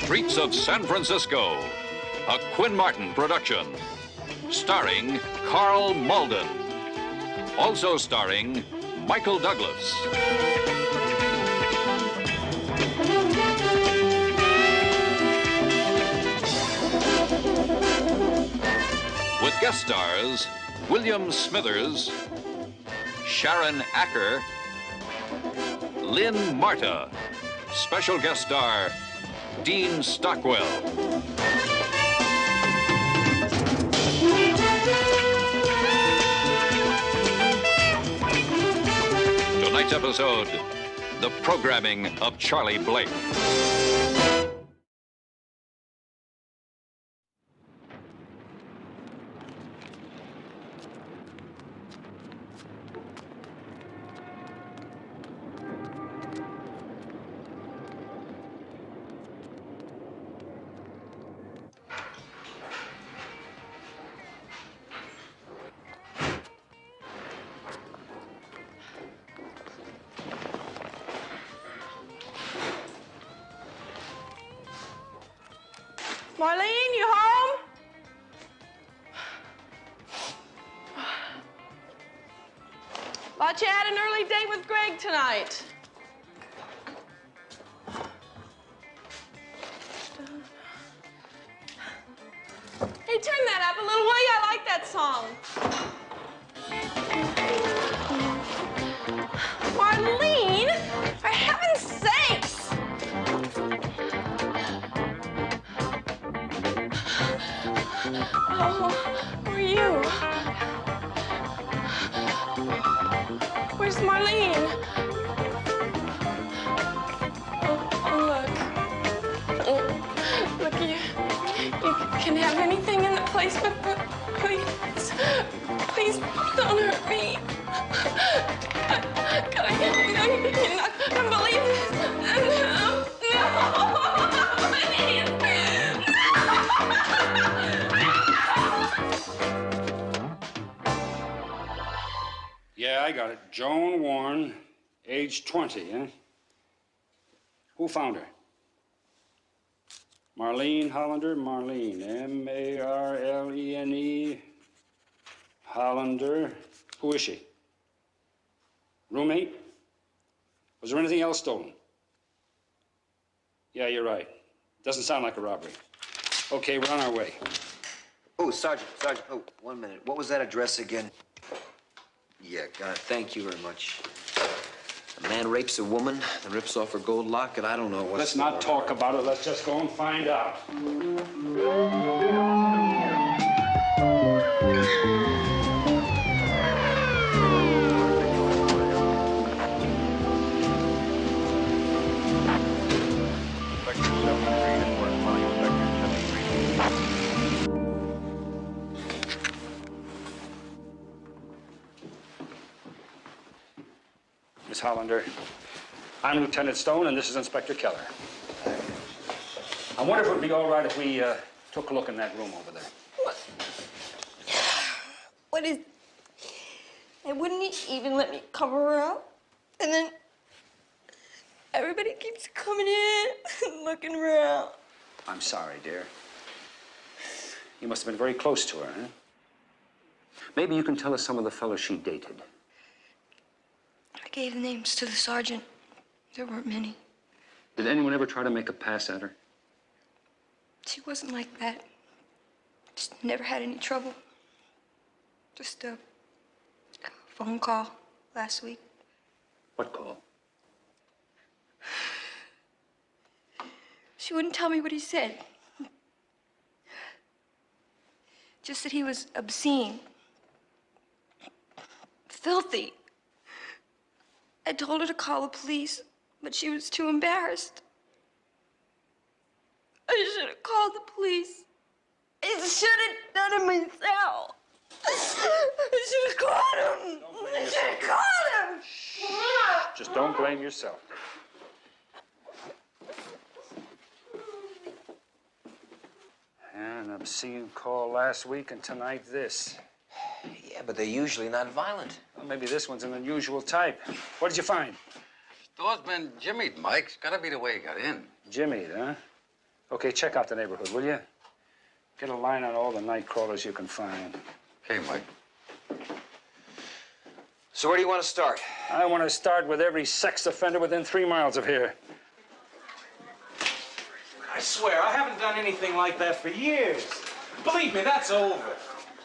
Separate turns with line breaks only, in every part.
streets of San Francisco, a Quinn Martin production, starring Carl Malden, also starring Michael Douglas. With guest stars William Smithers, Sharon Acker, Lynn Marta, special guest star Dean Stockwell. Tonight's episode, the programming of Charlie Blake.
Marlene, you home? Thought you had an early date with Greg tonight. Hey, turn that up a little, will you? I like that song. Marlene, for heaven's sakes! Oh, who are you? Where's Marlene? Look, you can have anything in the place, but please don't hurt me. You're not gonna believe this. No.
Yeah, I got it. Joan Warren, age 20, huh? Who found her? Marlene Hollander, Marlene, M-A-R-L-E-N-E, Hollander. Who is she? Roommate? Was there anything else stolen? Yeah, you're right. Doesn't sound like a robbery. Okay, we're on our way.
Oh, Sergeant, oh, 1 minute. What was that address again? Yeah, got it. Thank you very much. A man rapes a woman, then rips off her gold locket. I don't know what's...
Let's not talk about it. Let's just go and find out. Miss Hollander, I'm Lieutenant Stone, and this is Inspector Keller. I wonder if it would be all right if we took a look in that room over there.
What is... And wouldn't he even let me come around? And then everybody keeps coming in and looking around.
I'm sorry, dear. You must have been very close to her, huh? Maybe you can tell us some of the fellows she dated.
I gave the names to the sergeant. There weren't many.
Did anyone ever try to make a pass at her?
She wasn't like that. Just never had any trouble. Just a phone call last week.
What call?
She wouldn't tell me what he said. Just that he was obscene. Filthy. I told her to call the police, but she was too embarrassed. I should have called the police. I should have done it myself. I should have called him. I should have called him.
Just don't blame yourself. An obscene call last week, and tonight this.
Yeah, but they're usually not violent.
Well, maybe this one's an unusual type. What did you find?
Door's been jimmied, Mike. It's gotta be the way he got in.
Jimmied, huh? Okay, check out the neighborhood, will you? Get a line on all the night crawlers you can find.
Okay, Mike. So where do you want to start?
I want to start with every sex offender within 3 miles of here.
I swear, I haven't done anything like that for years. Believe me, that's over.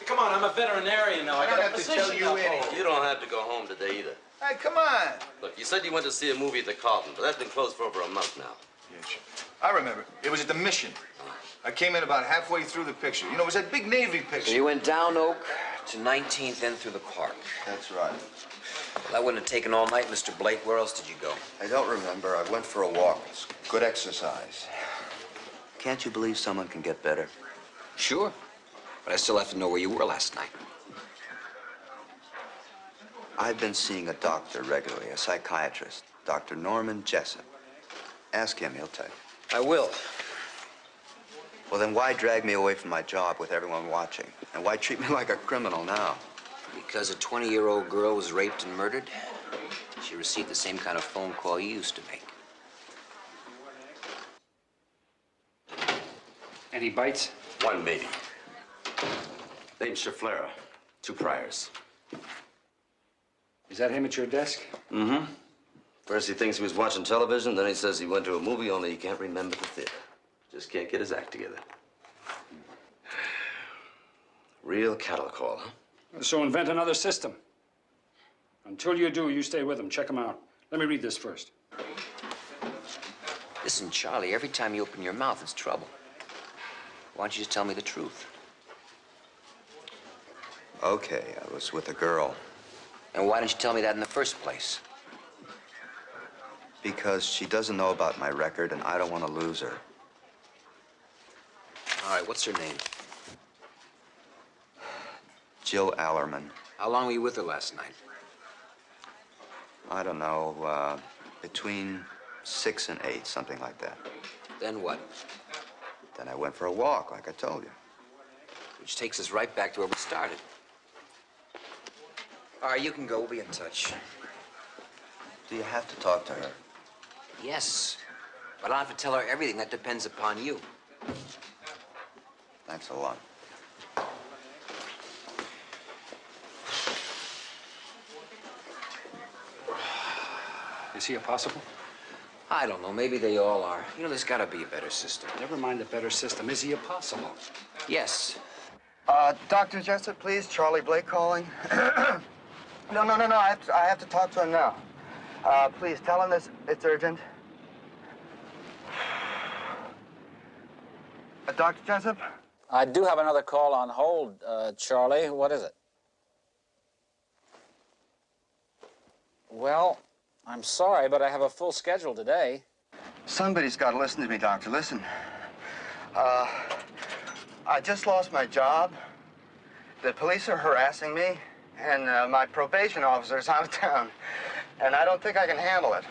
Come on, I'm a veterinarian now.
I don't
got a
have to
position
tell you
uphold.
anything.
You don't have to go home today either.
Hey, come on.
Look, you said you went to see a movie at the Carlton, but that's been closed for over a month now.
Yeah, sure. I remember. It was at the Mission. I came in about halfway through the picture. You know, it was that big Navy picture.
So you went down Oak to 19th, then through the park.
That's right.
Well, that wouldn't have taken all night, Mr. Blake. Where else did you go?
I don't remember. I went for a walk. It's good exercise.
Can't you believe someone can get better? Sure. But I still have to know where you were last night. I've been seeing a doctor regularly, a psychiatrist, Dr. Norman Jessup. Ask him, he'll tell you. I will. Well, then why drag me away from my job with everyone watching? And why treat me like a criminal now? Because a 20-year-old girl was raped and murdered. She received the same kind of phone call you used to make.
Any bites?
One baby. Named Schiflera. 2 priors.
Is that him at your desk?
Mm-hmm. First he thinks he was watching television, then he says he went to a movie, only he can't remember the theater. Just can't get his act together. Real cattle call, huh?
So invent another system. Until you do, you stay with him. Check him out. Let me read this first.
Listen, Charlie, every time you open your mouth, it's trouble. Why don't you just tell me the truth? Okay, I was with a girl. And why didn't you tell me that in the first place? Because she doesn't know about my record, and I don't want to lose her. All right, what's her name? Jill Allerman. How long were you with her last night? I don't know, between 6 and 8, something like that. Then what? Then I went for a walk, like I told you. Which takes us right back to where we started. All right, you can go. We'll be in touch. Do you have to talk to her? Yes. But I don't have to tell her everything. That depends upon you. Thanks a lot.
Is he impossible?
I don't know. Maybe they all are. You know, there's got to be a better system.
Never mind the better system. Is he impossible?
Yes.
Dr. Jessup, please. Charlie Blake calling. No. I have to talk to him now. Please, tell him it's urgent. Dr. Jessup?
I do have another call on hold, Charlie. What is it? Well, I'm sorry, but I have a full schedule today.
Somebody's got to listen to me, Doctor. Listen. I just lost my job. The police are harassing me, and my probation officer's out of town. And I don't think I can handle it.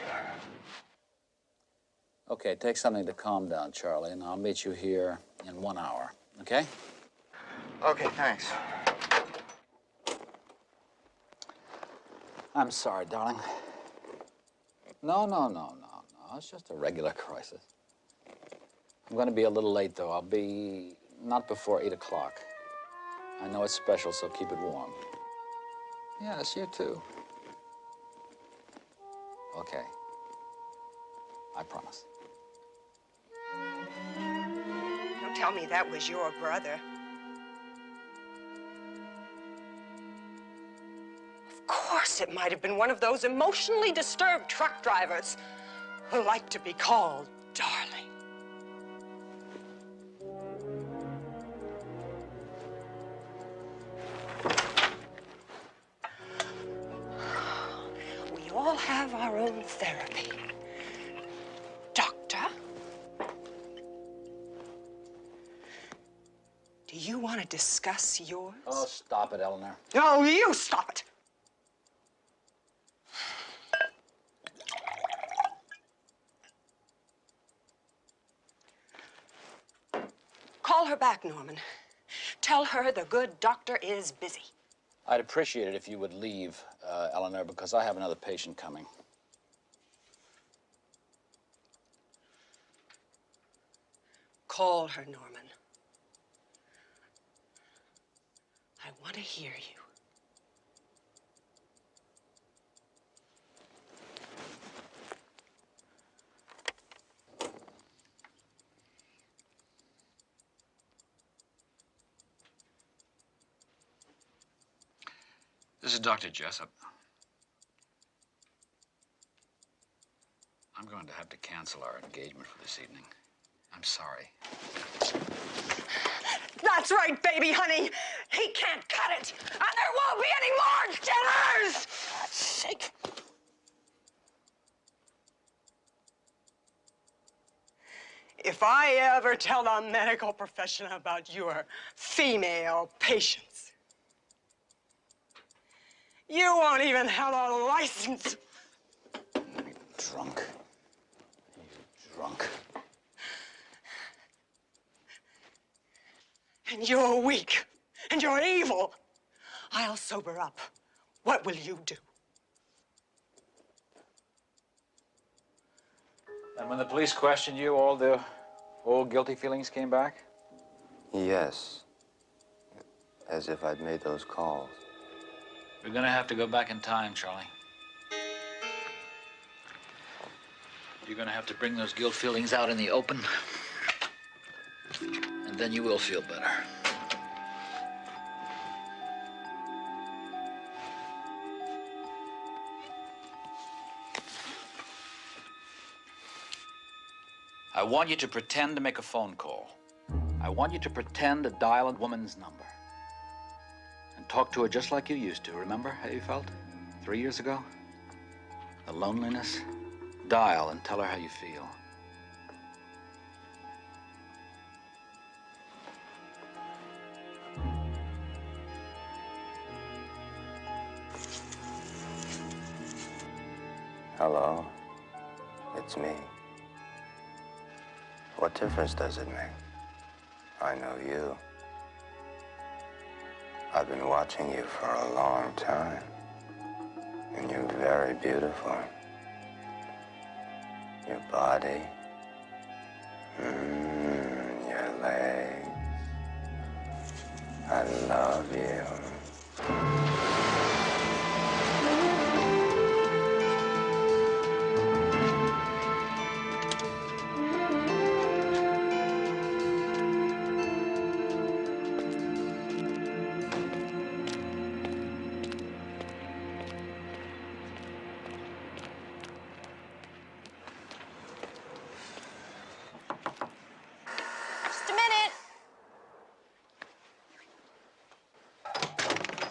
Okay, take something to calm down, Charlie, and I'll meet you here in 1 hour, okay?
Okay, thanks.
I'm sorry, darling. No. It's just a regular crisis. I'm going to be a little late, though. I'll be not before 8 o'clock. I know it's special, so keep it warm. Yes, you too. Okay. I promise.
Don't tell me that was your brother. Of course, it might have been one of those emotionally disturbed truck drivers who like to be called darling. We all have our own therapy. Doctor? Do you want to discuss yours?
Oh, stop it, Eleanor.
No, you stop it. Call her back, Norman. Tell her the good doctor is busy.
I'd appreciate it if you would leave, Eleanor, because I have another patient coming.
Call her, Norman. I want to hear you.
This is Dr. Jessup. I'm going to have to cancel our engagement for this evening. I'm sorry.
That's right, baby, honey. He can't cut it, and there won't be any more dinners! Shake. If I ever tell the medical profession about your female patients, you won't even have a license.
Drunk. You drunk.
And you're weak, and you're evil. I'll sober up. What will you do?
And when the police questioned you, all the old guilty feelings came back?
Yes. As if I'd made those calls.
We're gonna have to go back in time, Charlie. You're gonna have to bring those guilt feelings out in the open. And then you will feel better. I want you to pretend to make a phone call. I want you to pretend to dial a woman's number. And talk to her just like you used to. Remember how you felt 3 years ago? The loneliness. Dial and tell her how you feel.
Hello? It's me. What difference does it make? I know you. I've been watching you for a long time. And you're very beautiful. Your body. Your legs. I love you.
Just a minute.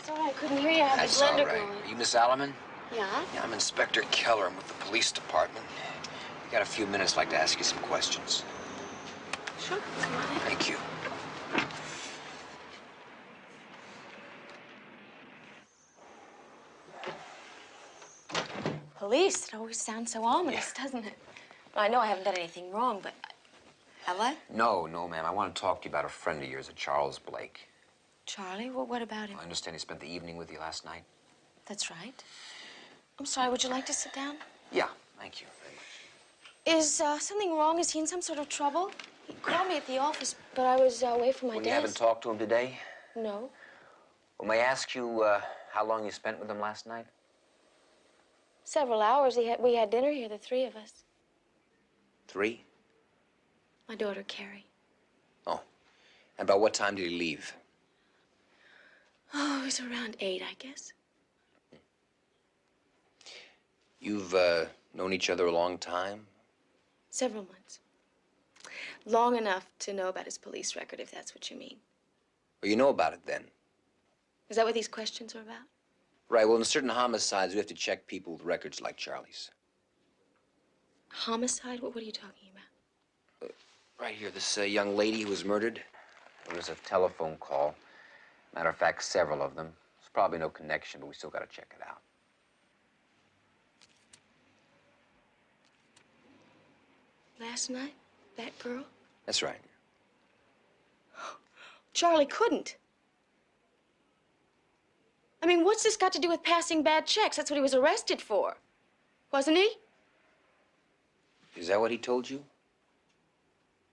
Sorry, I couldn't hear you. I had the
That's
blender
all right.
going.
Are you Miss Alleman?
Yeah?
Yeah, I'm Inspector Keller. I'm with the police department. You got a few minutes, I'd like to ask you some questions.
Sure. Come on in.
Thank you.
Police. It always sounds so ominous, doesn't it? Well, I know I haven't done anything wrong, but have I?
No, ma'am. I want to talk to you about a friend of yours, a Charles Blake.
Charlie? Well, what about him?
I understand he spent the evening with you last night.
That's right. I'm sorry, would you like to sit down?
Yeah, thank you very much.
Is something wrong? Is he in some sort of trouble? He called me at the office, but I was away from my
Well,
desk.
you haven't talked to him today?
No.
Well, may I ask you how long you spent with him last night?
Several hours. We had dinner here, the three of us.
3?
My daughter, Carrie.
Oh. And about what time did he leave?
Oh, it was around 8, I guess.
You've known each other a long time?
Several months. Long enough to know about his police record, if that's what you mean.
Well, you know about it then.
Is that what these questions are about?
Right, well, in certain homicides, we have to check people with records like Charlie's.
Homicide? What are you talking about?
Right here, this young lady who was murdered. There was a telephone call. Matter of fact, several of them. There's probably no connection, but we still got to check it out.
Last night? That girl?
That's right.
Charlie couldn't. I mean, what's this got to do with passing bad checks? That's what he was arrested for. Wasn't he?
Is that what he told you?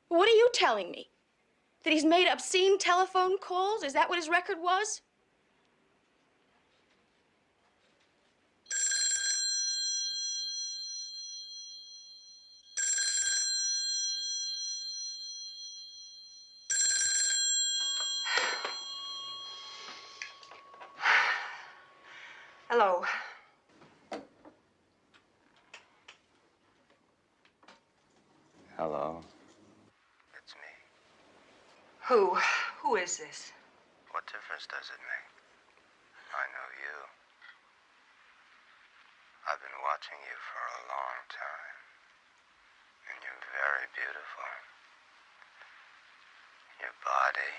What are you telling me? That he's made obscene telephone calls? Is that what his record was?
Hello.
Hello.
It's me.
Who? Who is this?
What difference does it make? I know you. I've been watching you for a long time. And you're very beautiful. Your body.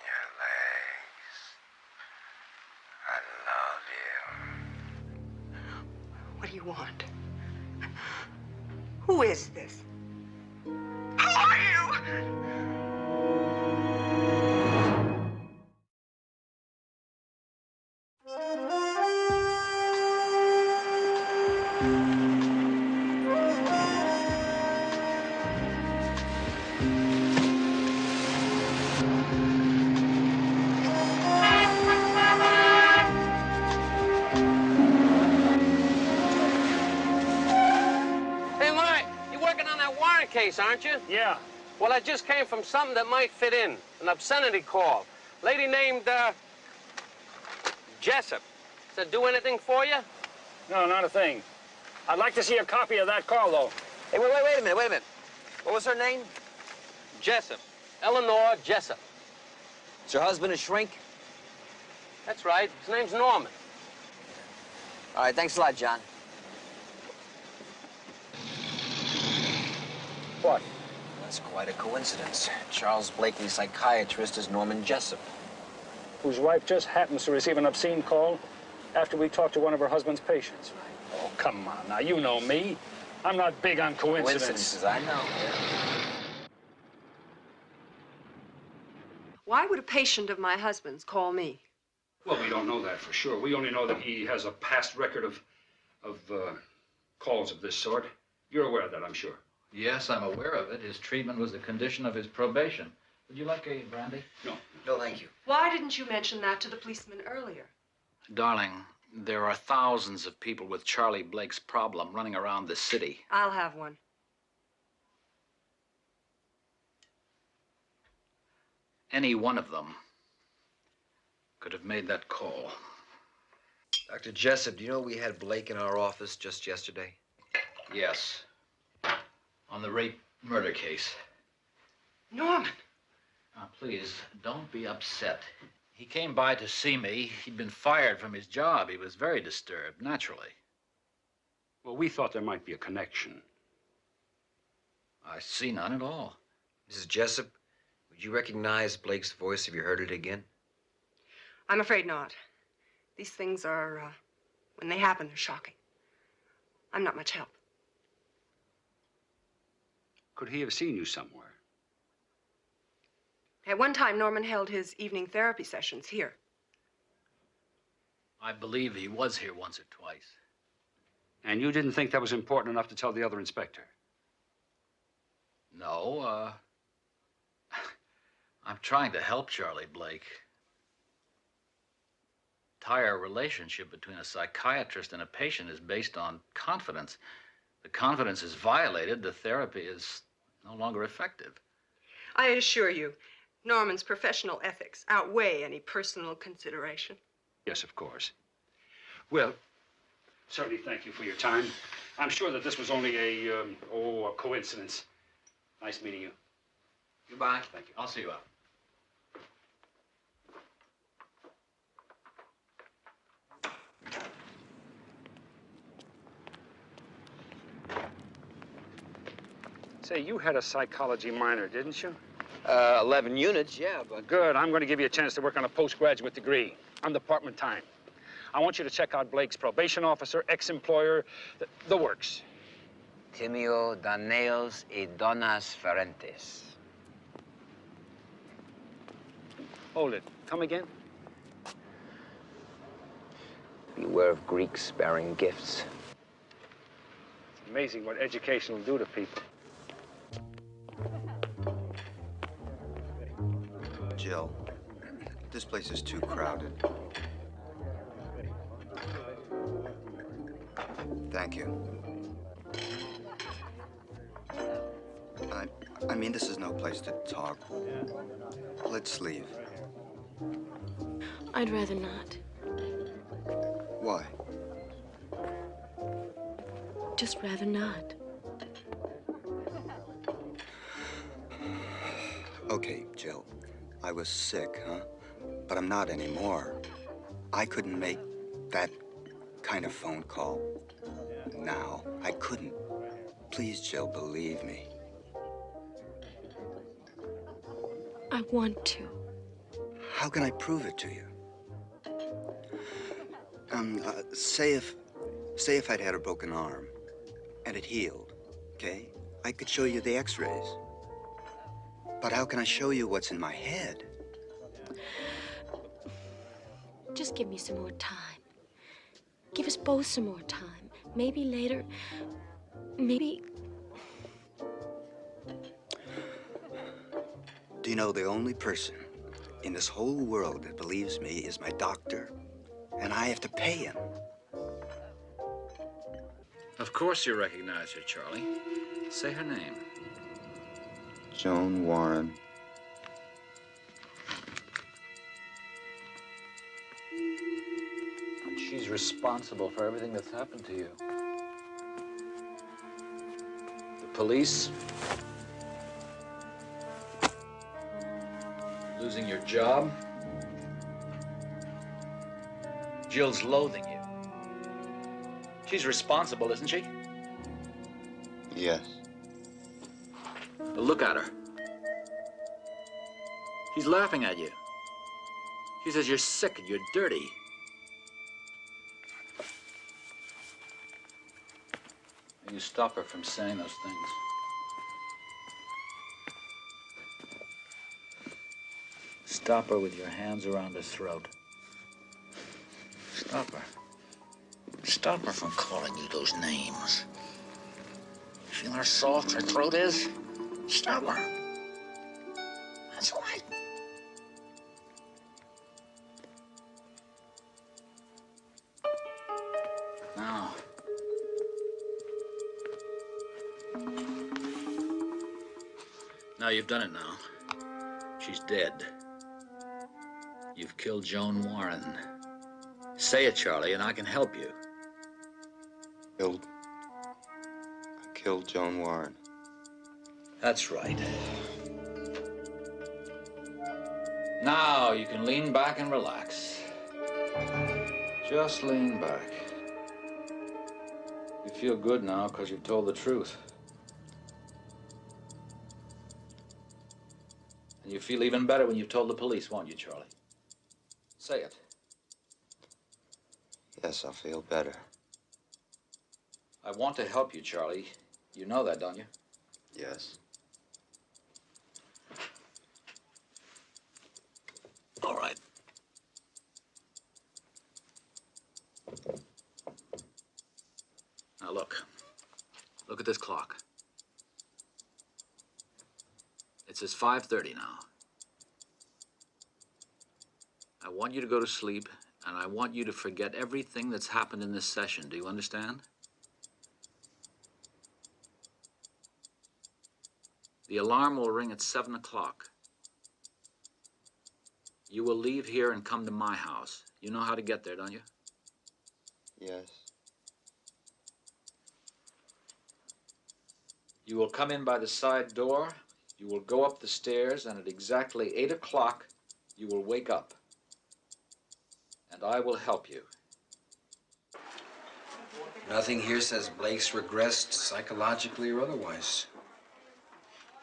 Your legs. I love you.
What do you want? Who is this? Who are you?
Hey, Mike, you're working on that warrant case, aren't you?
Yeah.
Well, I just came from something that might fit in. An obscenity call. Lady named, Jessup. Does that do anything for you?
No, not a thing. I'd like to see a copy of that call, though.
Hey, wait a minute. What was her name?
Jessup. Eleanor Jessup.
Is her husband a shrink?
That's right. His name's Norman.
All right, thanks a lot, John.
What?
That's quite a coincidence. Charles Blakely's psychiatrist is Norman Jessup.
Whose wife just happens to receive an obscene call after we talked to one of her husband's patients. Oh, come on now. You know me. I'm not big on coincidences.
I know.
Why would a patient of my husband's call me?
Well, we don't know that for sure. We only know that he has a past record of calls of this sort. You're aware of that, I'm sure.
Yes, I'm aware of it. His treatment was a condition of his probation. Would you like a brandy?
No.
No, thank you.
Why didn't you mention that to the policeman earlier?
Darling, there are thousands of people with Charlie Blake's problem running around the city.
I'll have one.
Any one of them could have made that call.
Dr. Jessup, do you know we had Blake in our office just yesterday?
Yes. On the rape murder case.
Norman!
Now, please, don't be upset. He came by to see me. He'd been fired from his job. He was very disturbed, naturally.
Well, we thought there might be a connection.
I see none at all.
Mrs. Jessup, would you recognize Blake's voice if you heard it again?
I'm afraid not. These things are, when they happen, they're shocking. I'm not much help.
Could he have seen you somewhere?
At one time, Norman held his evening therapy sessions here.
I believe he was here once or twice.
And you didn't think that was important enough to tell the other inspector?
No, I'm trying to help Charlie Blake. Entire relationship between a psychiatrist and a patient is based on confidence. The confidence is violated, the therapy is no longer effective.
I assure you, Norman's professional ethics outweigh any personal consideration.
Yes, of course. Well, certainly thank you for your time. I'm sure that this was only a coincidence. Nice meeting you.
Goodbye.
Thank you. I'll see you out.
Say, you had a psychology minor, didn't you?
11 units, yeah, but...
Good. I'm going to give you a chance to work on a postgraduate degree on department time. I want you to check out Blake's probation officer, ex-employer, the works.
Timio Daneos y Donas Ferentes.
Hold it. Come again?
Beware of Greeks bearing gifts.
It's amazing what education will do to people.
Jill. This place is too crowded. Thank you. I mean, this is no place to talk. Let's leave.
I'd rather not.
Why?
Just rather not.
Okay, Jill. I was sick, huh? But I'm not anymore. I couldn't make that kind of phone call now. I couldn't. Please, Jill, believe me.
I want to.
How can I prove it to you? Say if I'd had a broken arm and it healed, okay? I could show you the x-rays. But how can I show you what's in my head?
Just give me some more time. Give us both some more time. Maybe later, maybe...
Do you know the only person in this whole world that believes me is my doctor? And I have to pay him.
Of course you recognize her, Charlie. Say her name.
Joan Warren.
And she's responsible for everything that's happened to you. The police. Losing your job. Jill's loathing you. She's responsible, isn't she?
Yes.
But look at her. She's laughing at you. She says you're sick and you're dirty. You stop her from saying those things. Stop her with your hands around her throat. Stop her. Stop her from calling you those names. Feel how soft her throat is? Stop her. That's right. Now. Now you've done it now. She's dead. You've killed Joan Warren. Say it, Charlie, and I can help you.
I killed Joan Warren.
That's right. Now you can lean back and relax. Just lean back. You feel good now because you've told the truth. And you feel even better when you've told the police, won't you, Charlie? Say it.
Yes, I'll feel better.
I want to help you, Charlie. You know that, don't you?
Yes.
All right. Now look. Look at this clock. It says 5:30 now. I want you to go to sleep, and I want you to forget everything that's happened in this session. Do you understand? The alarm will ring at 7 o'clock. You will leave here and come to my house. You know how to get there, don't you?
Yes.
You will come in by the side door, you will go up the stairs, and at exactly 8 o'clock, you will wake up. And I will help you.
Nothing here says Blake's regressed psychologically or otherwise.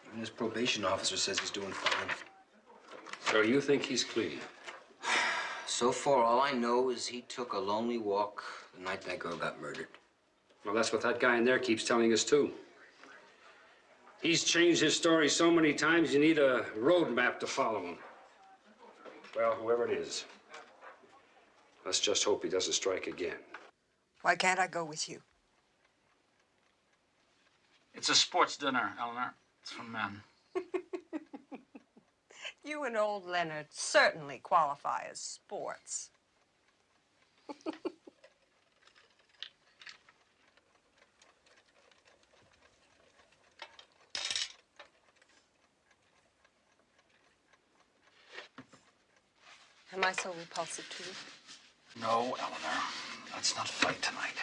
Even his probation officer says he's doing fine.
So you think he's clean?
So far, all I know is he took a lonely walk the night that girl got murdered.
Well, that's what that guy in there keeps telling us, too. He's changed his story so many times, you need a road map to follow him. Well, whoever it is, let's just hope he doesn't strike again.
Why can't I go with you?
It's a sports dinner, Eleanor. It's for men.
You and old Leonard certainly qualify as sports. Am I so repulsive to you?
No, Eleanor. Let's not fight tonight.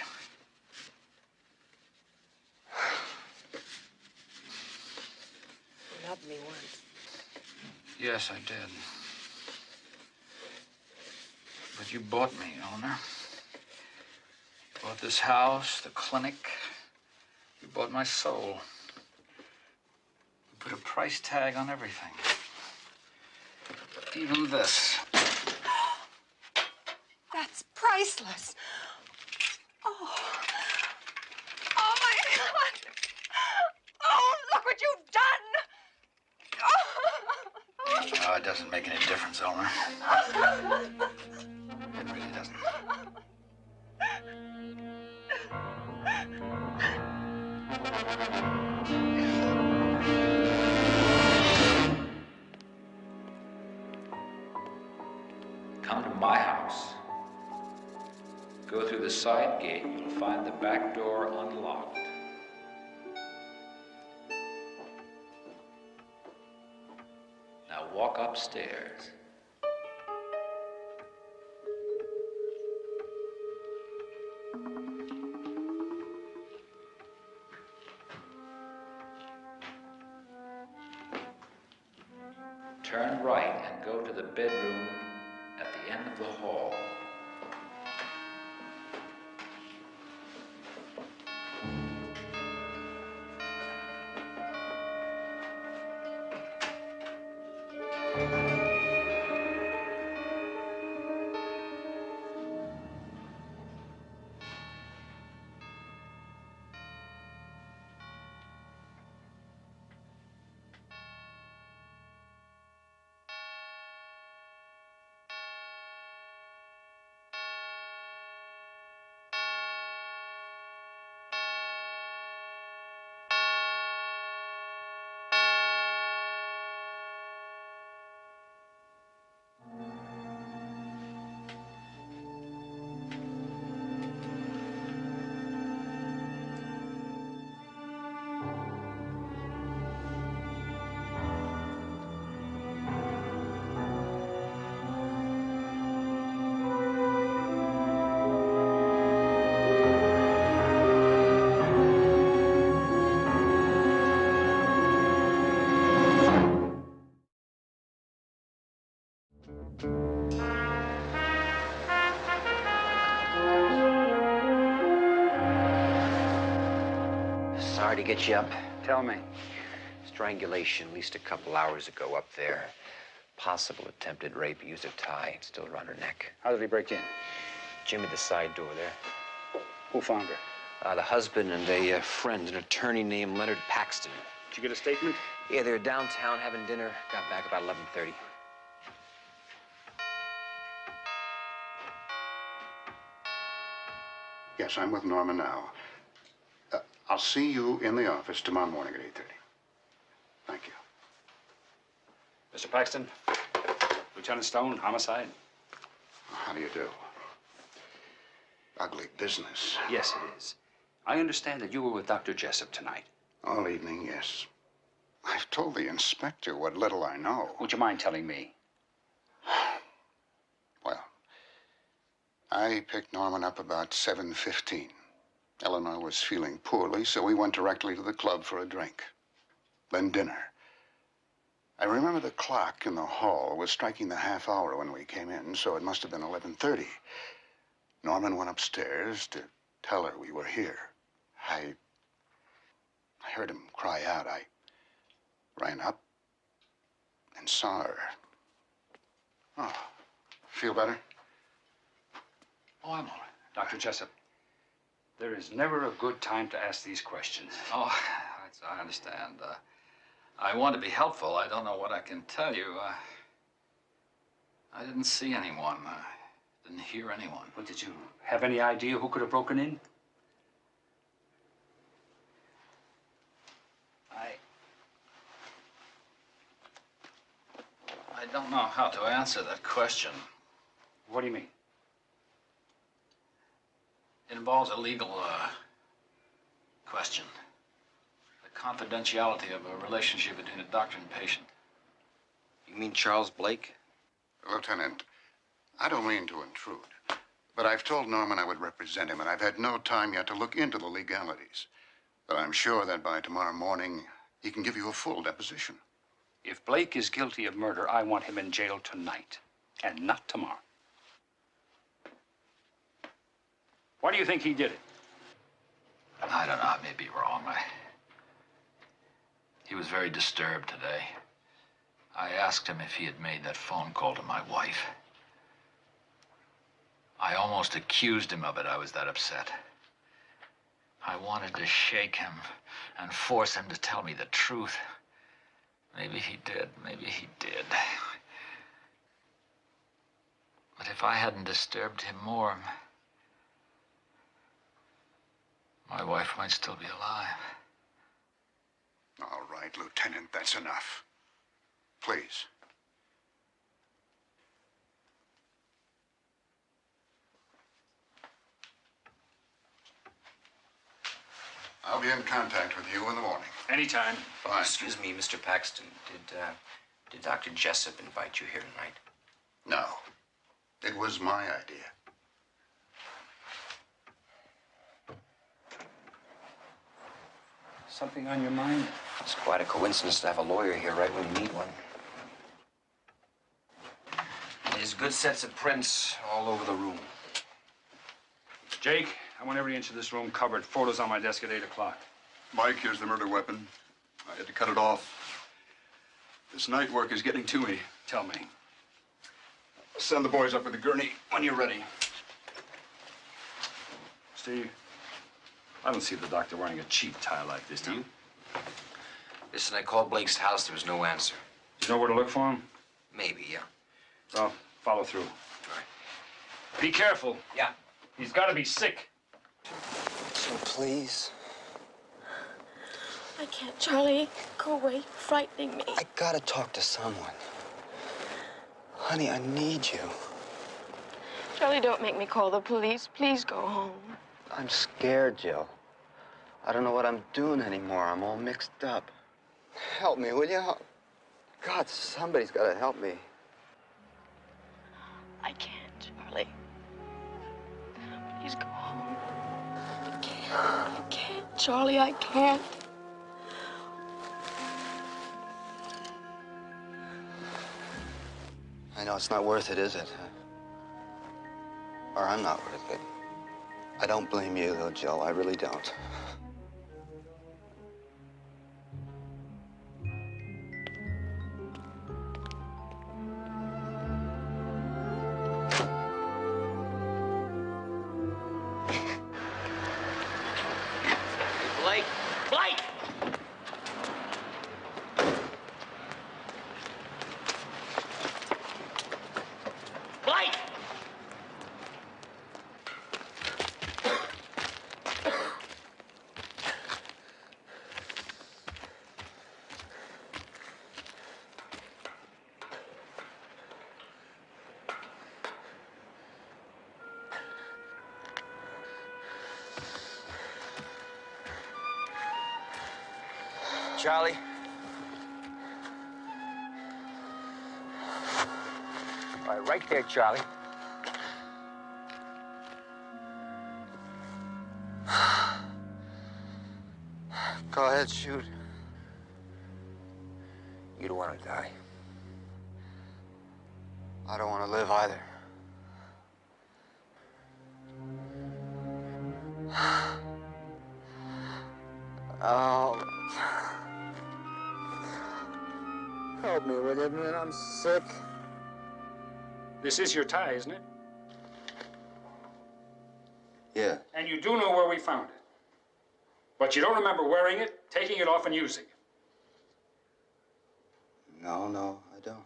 You loved me once.
Yes, I did. But you bought me, Eleanor. You bought this house, the clinic. You bought my soul. You put a price tag on everything. Even this.
That's priceless. Oh. Oh, my God. Oh, look what you've done.
No, it doesn't make any difference, Eleanor. It really doesn't. Come to my house. Go through the side gate. You'll find the back door unlocked. Now walk upstairs. Turn right and go to the bedroom at the end of the hall.
Sorry to get you up.
Tell me.
Strangulation, at least a couple hours ago up there. Possible attempted rape, used a tie, still around her neck.
How did he break in?
Jimmy, the side door there.
Who found her?
The husband and a friend, an attorney named Leonard Paxton.
Did you get a statement?
Yeah, they were downtown having dinner. Got back about 11:30.
Yes, I'm with Norma now. I'll see you in the office tomorrow morning at 8:30. Thank you.
Mr. Paxton, Lieutenant Stone, homicide.
How do you do? Ugly business.
Yes, it is. I understand that you were with Dr. Jessup tonight.
All evening, yes. I've told the inspector what little I know.
Would you mind telling me?
Well, I picked Norman up about 7:15. Eleanor was feeling poorly, so we went directly to the club for a drink. Then dinner. I remember the clock in the hall was striking the half hour when we came in, so it must have been 11:30. Norman went upstairs to tell her we were here. I heard him cry out. I ran up and saw her. Oh, feel better?
Oh, I'm all right. Dr. Jessup, there is never a good time to ask these questions.
Oh, I understand. I want to be helpful. I don't know what I can tell you. I didn't see anyone. I didn't hear anyone.
Well, did you have any idea who could have broken in?
I don't know how to answer that question.
What do you mean?
It involves a legal question. The confidentiality of a relationship between a doctor and patient.
You mean Charles Blake?
Lieutenant, I don't mean to intrude, but I've told Norman I would represent him, and I've had no time yet to look into the legalities. But I'm sure that by tomorrow morning, he can give you a full deposition.
If Blake is guilty of murder, I want him in jail tonight, and not tomorrow. Why do you think he did it?
I don't know, I may be wrong. He was very disturbed today. I asked him if he had made that phone call to my wife. I almost accused him of it. I was that upset. I wanted to shake him and force him to tell me the truth. Maybe he did. Maybe he did. But if I hadn't disturbed him more, my wife might still be alive.
All right, Lieutenant, that's enough. Please. I'll be in contact with you in the morning.
Anytime.
Fine.
Excuse me, Mr. Paxton. Did Dr. Jessup invite you here tonight?
No. It was my idea.
Something on your mind?
It's quite a coincidence to have a lawyer here right when you need one. There's good sets of prints all over the room.
Jake, I want every inch of this room covered. Photos on my desk at 8 o'clock.
Mike, here's the murder weapon. I had to cut it off. This night work is getting to me.
Tell me.
Send the boys up with the gurney when you're ready.
Steve, I don't see the doctor wearing a cheap tie like this, do you?
Listen, I called Blake's house. There was no answer.
You know where to look for him?
Maybe, yeah.
Well, follow through.
All right.
Be careful.
Yeah.
He's got to be sick.
So please.
I can't, Charlie. Go away. You're frightening me.
I gotta talk to someone. Honey, I need you.
Charlie, don't make me call the police. Please go home.
I'm scared, Jill. I don't know what I'm doing anymore. I'm all mixed up. Help me, will you? God, somebody's got to help me.
I can't, Charlie. Please go home. I can't. I can't, Charlie. I can't.
I know it's not worth it, is it? Or I'm not worth it. I don't blame you, though, Jill. I really don't.
Blake! Blake! Blake! Charlie? All right, right there, Charlie.
Go ahead, shoot.
You don't want to die.
I don't want to live either. Oh. Help me, will you, man? I'm sick.
This is your tie, isn't it?
Yeah.
And you do know where we found it. But you don't remember wearing it, taking it off, and using it.
No, I don't.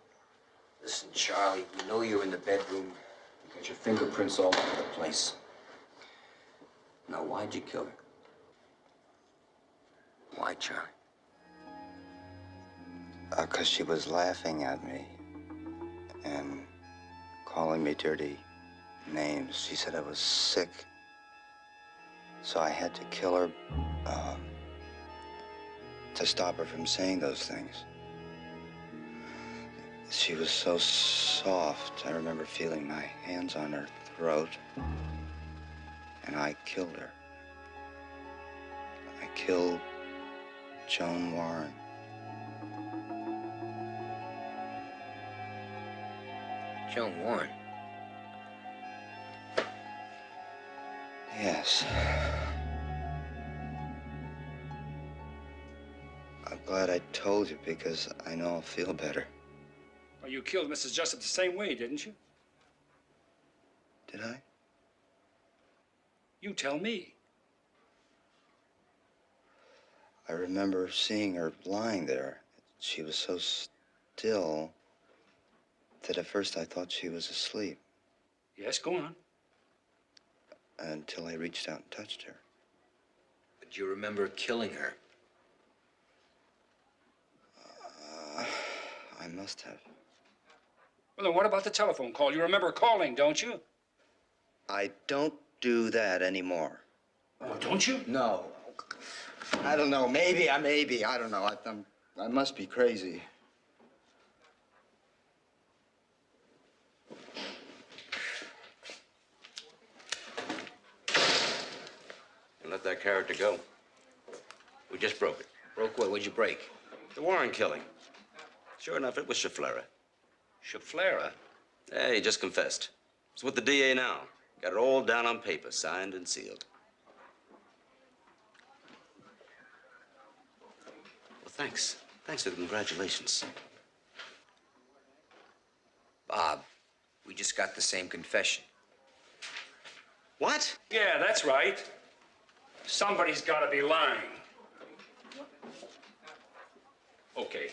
Listen, Charlie, you know you're in the bedroom. You got your fingerprints all over the place. Now, why'd you kill her? Why, Charlie?
'Cause she was laughing at me.
and calling me dirty names. She said I was sick. So I had to kill her to stop her from saying those things. She was so soft. I remember feeling my hands on her throat, and I killed her. I killed Joan Warren.
Joan Warren?
Yes. I'm glad I told you because I know I'll feel better.
Well, you killed Mrs. Jessup the same way, didn't you?
Did I?
You tell me.
I remember seeing her lying there. She was so still that at first I thought she was asleep.
Yes, go on.
Until I reached out and touched her.
But you remember killing her?
I must have.
Well, then what about the telephone call? You remember calling, don't you?
I don't do that anymore.
Oh, don't you?
No. I don't know. Maybe. I don't know. I must be crazy.
And let that character go. We just broke it.
Broke what? What'd you break?
The Warren killing. Sure enough, it was Schiflera.
Schiflera?
Yeah, he just confessed. He's with the DA now. Got it all down on paper, signed and sealed. Well, thanks. Thanks for the congratulations.
Bob, we just got the same confession.
What?
Yeah, that's right. Somebody's got to be lying. Okay.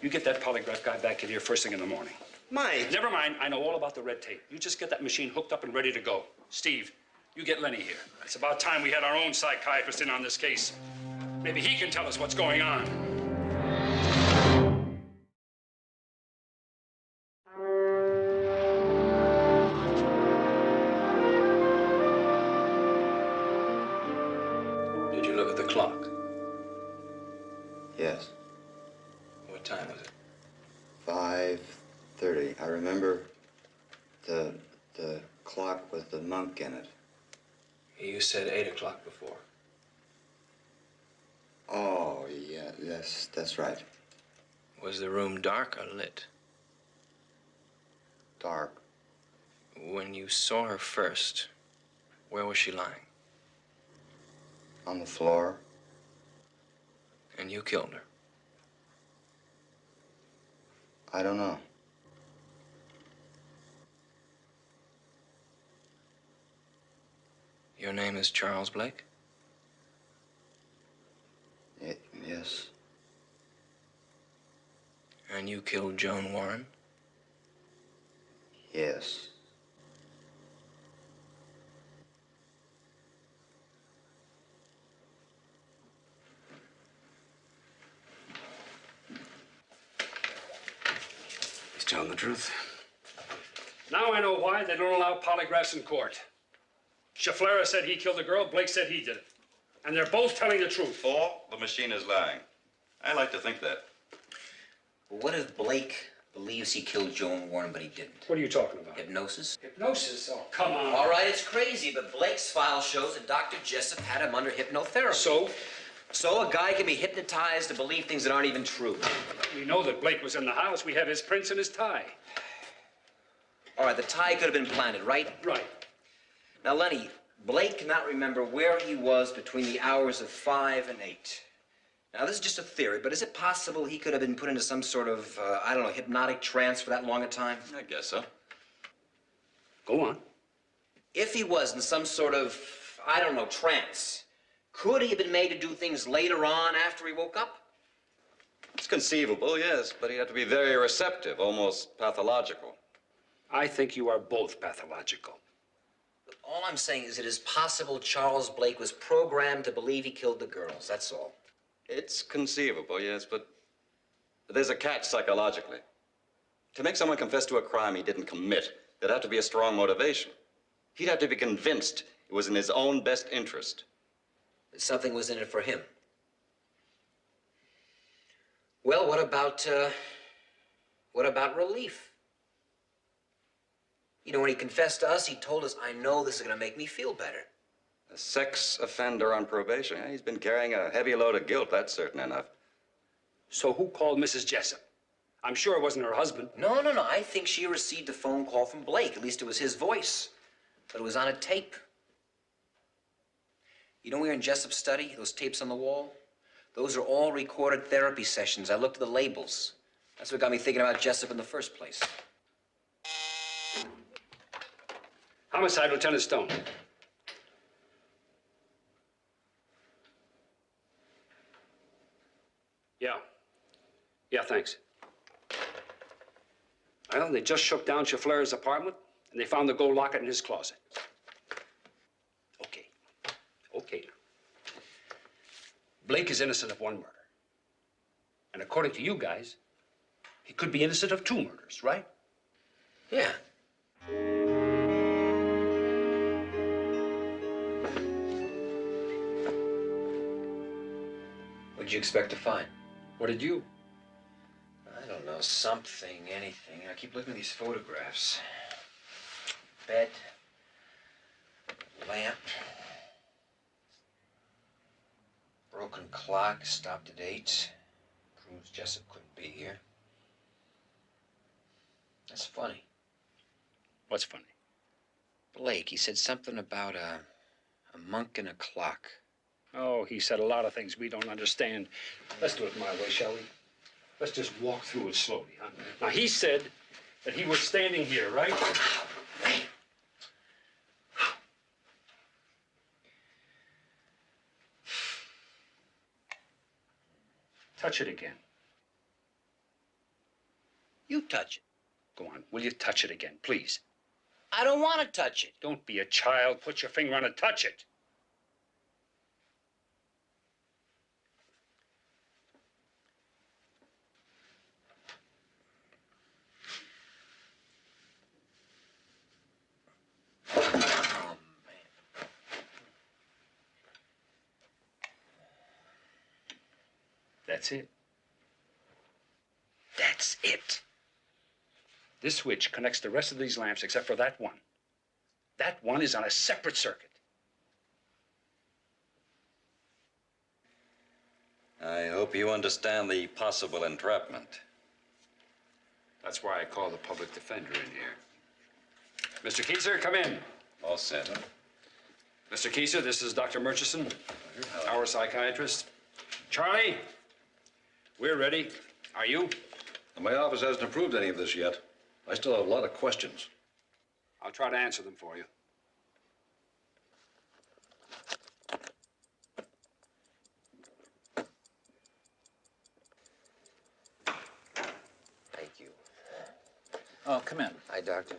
You get that polygraph guy back in here first thing in the morning.
Mike!
Never mind. I know all about the red tape. You just get that machine hooked up and ready to go. Steve, you get Lenny here. It's about time we had our own psychiatrist in on this case. Maybe he can tell us what's going on. Did you look at the clock?
Yes.
What time was it?
5:30. I remember the clock with the monk in it.
You said 8 o'clock before.
Oh, yeah, yes, that's right.
Was the room dark or lit?
Dark.
When you saw her first, where was she lying?
On the floor.
And you killed her?
I don't know.
Your name is Charles Blake?
Yes.
And you killed Joan Warren?
Yes.
He's telling the truth.
Now I know why they don't allow polygraphs in court. Schiflera said he killed the girl, Blake said he did it. And they're both telling the truth.
Or the machine is lying. I like to think that.
Well, what if Blake believes he killed Joan Warren, but he didn't?
What are you talking about?
Hypnosis?
Hypnosis? Oh, come on.
All right, it's crazy, but Blake's file shows that Dr. Jessup had him under hypnotherapy.
So?
So a guy can be hypnotized to believe things that aren't even true.
We know that Blake was in the house. We have his prints and his tie.
All right, the tie could have been planted, right?
Right.
Now, Lenny, Blake cannot remember where he was between the hours of 5 and 8. Now, this is just a theory, but is it possible he could have been put into some sort of, I don't know, hypnotic trance for that long a time?
I guess so.
Go on.
If he was in some sort of, I don't know, trance, could he have been made to do things later on after he woke up?
It's conceivable, yes, but he'd have to be very receptive, almost pathological.
I think you are both pathological.
All I'm saying is it is possible Charles Blake was programmed to believe he killed the girls, that's all.
It's conceivable, yes, but there's a catch psychologically.
To make someone confess to a crime he didn't commit, there'd have to be a strong motivation. He'd have to be convinced it was in his own best interest.
Something was in it for him. Well, what about relief? You know, when he confessed to us, he told us, I know this is going to make me feel better.
A sex offender on probation. Yeah, he's been carrying a heavy load of guilt, that's certain enough.
So who called Mrs. Jessup? I'm sure it wasn't her husband.
No. I think she received a phone call from Blake. At least it was his voice. But it was on a tape. You know, we were in Jessup's study, those tapes on the wall? Those are all recorded therapy sessions. I looked at the labels. That's what got me thinking about Jessup in the first place.
Homicide, Lieutenant Stone. Yeah, thanks. Well, they just shook down Scheffler's apartment, and they found the gold locket in his closet. Okay. Blake is innocent of one murder. And according to you guys, he could be innocent of 2 murders, right?
Yeah. What'd you expect to find?
What did you?
I don't know, something, anything. I keep looking at these photographs. Bed, lamp, broken clock, stopped at 8. Proves Jessup couldn't be here. That's funny.
What's funny?
Blake, he said something about a monk and a clock.
Oh, he said a lot of things we don't understand. Let's do it my way, shall we? Let's just walk through it slowly, huh? Now, he said that he was standing here, right? Touch it again.
You touch it.
Go on, will you touch it again, please?
I don't want to touch it.
Don't be a child. Put your finger on it. Touch it. That's it. That's it. This switch connects the rest of these lamps except for that one. That one is on a separate circuit.
I hope you understand the possible entrapment.
That's why I called the public defender in here. Mr. Kieser, come in.
All set.
Mr. Kieser, this is Dr. Murchison, our psychiatrist. Charlie, we're ready. Are you?
My office hasn't approved any of this yet. I still have a lot of questions.
I'll try to answer them for you.
Thank you.
Oh, come in.
Hi, Doctor.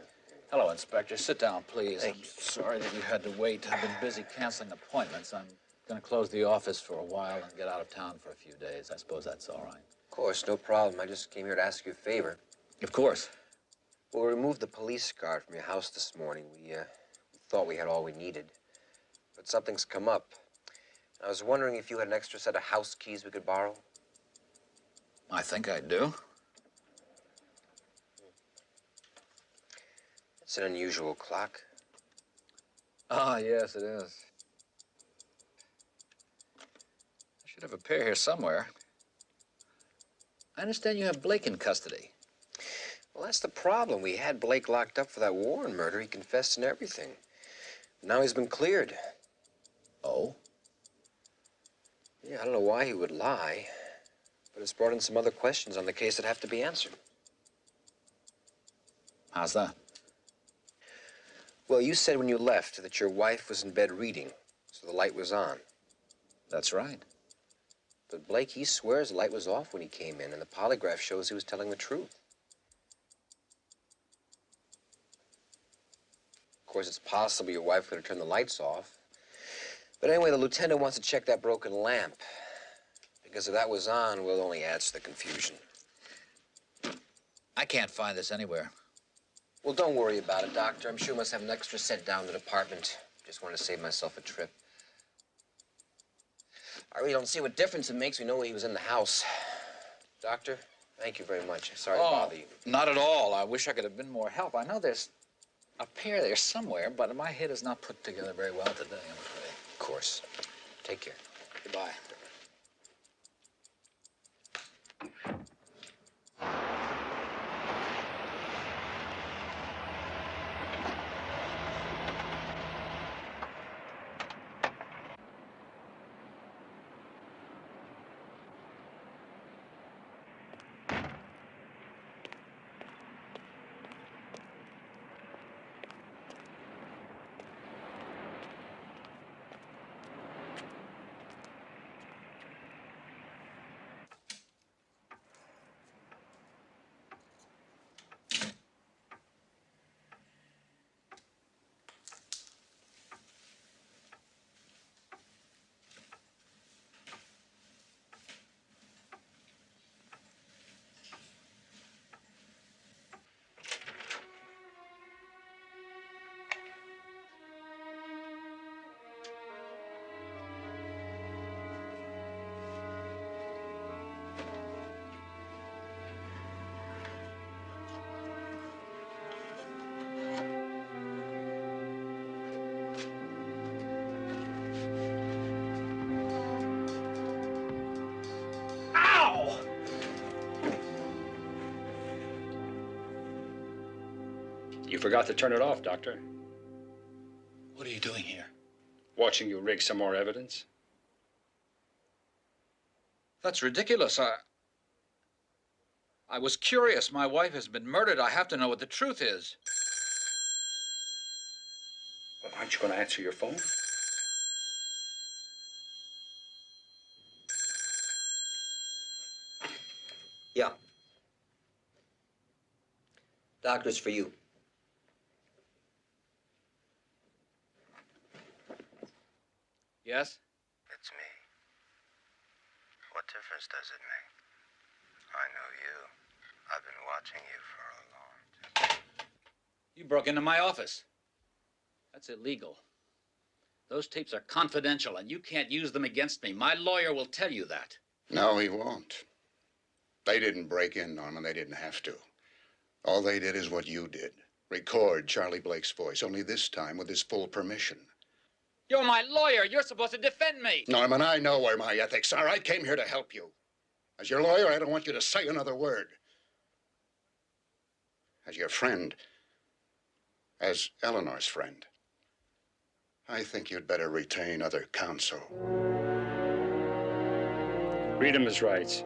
Hello, Inspector. Sit down, please.
Thank
I'm
you.
sorry that you had to wait. I've been busy canceling appointments. I'm going to close the office for a while and get out of town for a few days. I suppose that's all right.
Of course, no problem. I just came here to ask you a favor.
Of course.
Well, we removed the police guard from your house this morning. We thought we had all we needed. But something's come up. I was wondering if you had an extra set of house keys we could borrow.
I think I do.
It's an unusual clock.
Ah, yes, it is. I should have a pair here somewhere. I understand you have Blake in custody.
Well, that's the problem. We had Blake locked up for that Warren murder. He confessed and everything. Now he's been cleared.
Oh?
Yeah, I don't know why he would lie, but it's brought in some other questions on the case that have to be answered.
How's that?
Well, you said when you left that your wife was in bed reading, so the light was on.
That's right.
But Blake, he swears the light was off when he came in, and the polygraph shows he was telling the truth. Of course, it's possible your wife could have turned the lights off. But anyway, the lieutenant wants to check that broken lamp. Because if that was on, well, it only adds to the confusion.
I can't find this anywhere.
Well, don't worry about it, Doctor. I'm sure you must have an extra set down the department. Just want to save myself a trip. I really don't see what difference it makes. We know he was in the house. Doctor, thank you very much. Sorry to bother you.
Not at all. I wish I could have been more help. I know there's a pair there somewhere, but my head is not put together very well today, I'm afraid.
Of course. Take care.
Goodbye.
You forgot to turn it off, Doctor.
What are you doing here?
Watching you rig some more evidence.
That's ridiculous. I was curious. My wife has been murdered. I have to know what the truth is.
Well, aren't you going to answer your phone?
Yeah. Doctor's for you.
Yes?
It's me. What difference does it make? I know you. I've been watching you for a long time.
You broke into my office. That's illegal. Those tapes are confidential, and you can't use them against me. My lawyer will tell you that.
No, he won't. They didn't break in, Norman. They didn't have to. All they did is what you did. Record Charlie Blake's voice, only this time with his full permission.
You're my lawyer. You're supposed to defend me.
Norman, I know where my ethics are. I came here to help you. As your lawyer, I don't want you to say another word. As your friend, as Eleanor's friend, I think you'd better retain other counsel.
Read him his rights.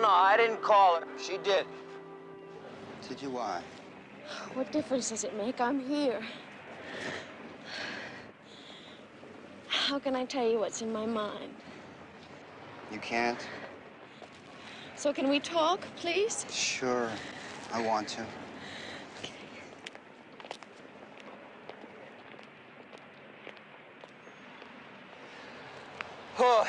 No, I didn't call her. She did.
Did you why?
What difference does it make? I'm here. How can I tell you what's in my mind?
You can't?
So can we talk, please?
Sure. I want to.
Oh,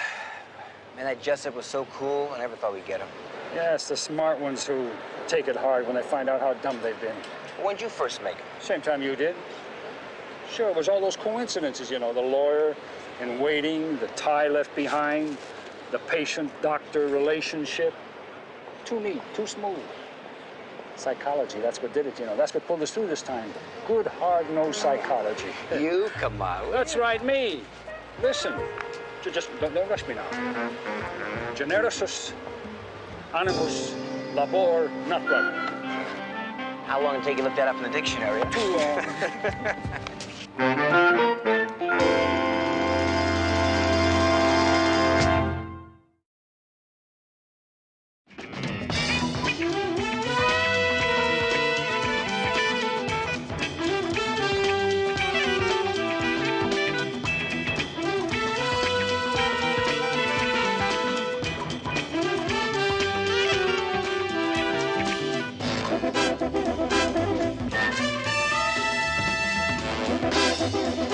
man, that Jessup was so cool. I never thought we'd get him.
Yeah, it's the smart ones who take it hard when they find out how dumb they've been.
When'd you first make him?
Same time you did. Sure, it was all those coincidences, you know, the lawyer in waiting, the tie left behind, the patient-doctor relationship. Too neat, too smooth. Psychology, that's what did it, you know. That's what pulled us through this time. Good, hard-nosed psychology.
You? Come on.
That's right, me. Listen, just don't rush me now. Genericis animus labor naturae.
How long did it take you to look that up in the dictionary?
Too long.
Blake.